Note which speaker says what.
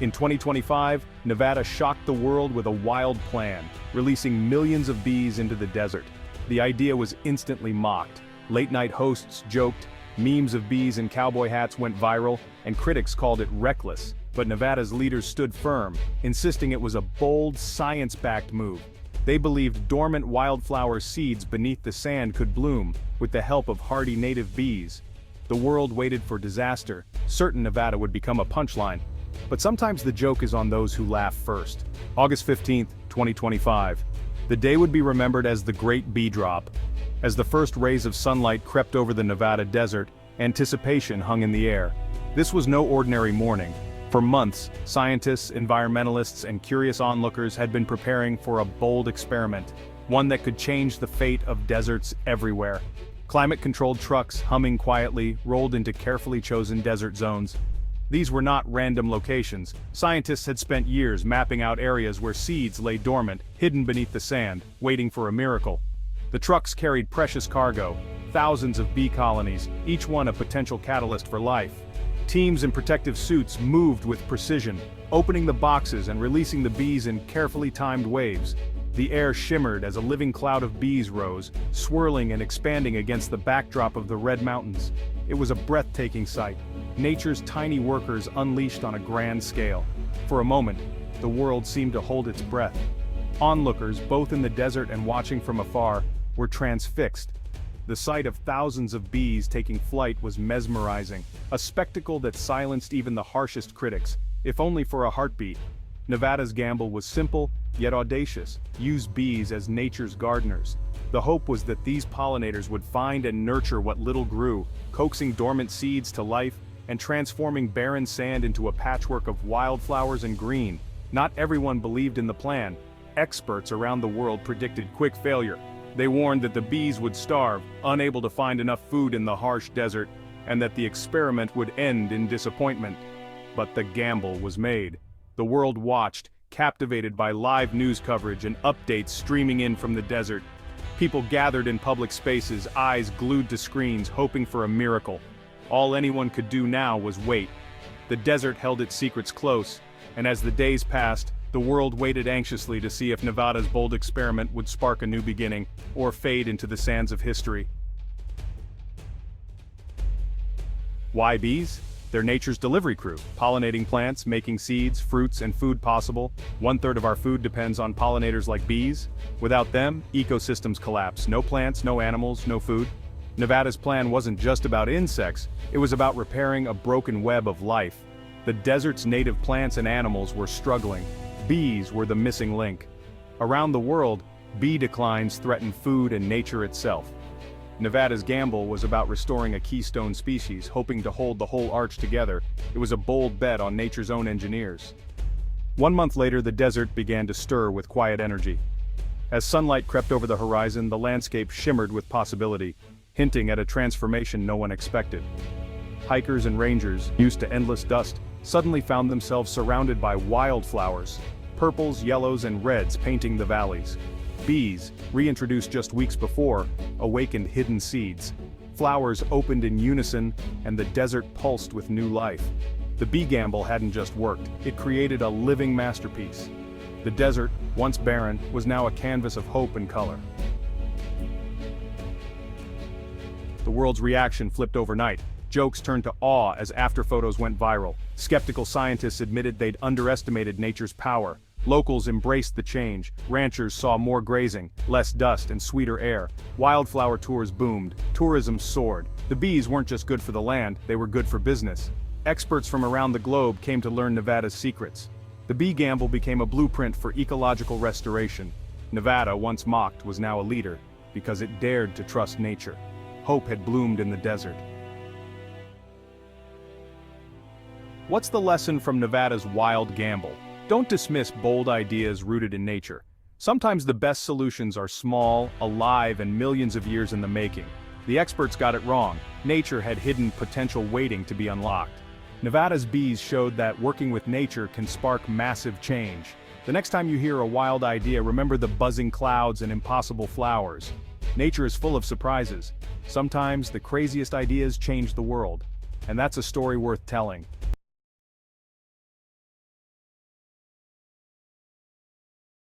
Speaker 1: In 2025, Nevada shocked the world with a wild plan, releasing millions of bees into the desert. The idea was instantly mocked. Late-night hosts joked, memes of bees in cowboy hats went viral, and critics called it reckless. But Nevada's leaders stood firm, insisting it was a bold, science-backed move. They believed dormant wildflower seeds beneath the sand could bloom, with the help of hardy native bees. The world waited for disaster, certain Nevada would become a punchline. But sometimes the joke is on those who laugh first. August 15, 2025. The day would be remembered as the Great Bee Drop. As the first rays of sunlight crept over the Nevada desert, anticipation hung in the air. This was no ordinary morning. For months, scientists, environmentalists, and curious onlookers had been preparing for a bold experiment, one that could change the fate of deserts everywhere. Climate-controlled trucks, humming quietly, rolled into carefully chosen desert zones. These were not random locations. Scientists had spent years mapping out areas where seeds lay dormant, hidden beneath the sand, waiting for a miracle. The trucks carried precious cargo, thousands of bee colonies, each one a potential catalyst for life. Teams in protective suits moved with precision, opening the boxes and releasing the bees in carefully timed waves. The air shimmered as a living cloud of bees rose, swirling and expanding against the backdrop of the Red Mountains. It was a breathtaking sight, nature's tiny workers unleashed on a grand scale. For a moment, the world seemed to hold its breath. Onlookers, both in the desert and watching from afar, were transfixed. The sight of thousands of bees taking flight was mesmerizing, a spectacle that silenced even the harshest critics, if only for a heartbeat. Nevada's gamble was simple, yet audacious: use bees as nature's gardeners. The hope was that these pollinators would find and nurture what little grew, coaxing dormant seeds to life, and transforming barren sand into a patchwork of wildflowers and green. Not everyone believed in the plan. Experts around the world predicted quick failure. They warned that the bees would starve, unable to find enough food in the harsh desert, and that the experiment would end in disappointment. But the gamble was made. The world watched, captivated by live news coverage and updates streaming in from the desert. People gathered in public spaces, eyes glued to screens, hoping for a miracle. All anyone could do now was wait. The desert held its secrets close, and as the days passed, the world waited anxiously to see if Nevada's bold experiment would spark a new beginning, or fade into the sands of history. Why bees? They're nature's delivery crew, pollinating plants, making seeds, fruits, and food possible. 1/3 of our food depends on pollinators like bees. Without them, ecosystems collapse. No plants, no animals, no food. Nevada's plan wasn't just about insects, it was about repairing a broken web of life. The desert's native plants and animals were struggling. Bees were the missing link. Around the world, bee declines threatened food and nature itself. Nevada's gamble was about restoring a keystone species, hoping to hold the whole arch together. It was a bold bet on nature's own engineers. 1 month later, the desert began to stir with quiet energy. As sunlight crept over the horizon, the landscape shimmered with possibility, hinting at a transformation no one expected. Hikers and rangers, used to endless dust, suddenly found themselves surrounded by wildflowers, purples, yellows, and reds painting the valleys. Bees, reintroduced just weeks before, awakened hidden seeds. Flowers opened in unison, and the desert pulsed with new life. The bee gamble hadn't just worked, it created a living masterpiece. The desert, once barren, was now a canvas of hope and color. The world's reaction flipped overnight. Jokes turned to awe as after-photos went viral. Skeptical scientists admitted they'd underestimated nature's power. Locals embraced the change. Ranchers saw more grazing, less dust, and sweeter air. Wildflower tours boomed. Tourism soared. The bees weren't just good for the land, they were good for business. Experts from around the globe came to learn Nevada's secrets. The bee gamble became a blueprint for ecological restoration. Nevada, once mocked, was now a leader, because it dared to trust nature. Hope had bloomed in the desert. What's the lesson from Nevada's wild gamble? Don't dismiss bold ideas rooted in nature. Sometimes the best solutions are small, alive, and millions of years in the making. The experts got it wrong. Nature had hidden potential waiting to be unlocked. Nevada's bees showed that working with nature can spark massive change. The next time you hear a wild idea, remember the buzzing clouds and impossible flowers. Nature is full of surprises. Sometimes the craziest ideas change the world. And that's a story worth telling.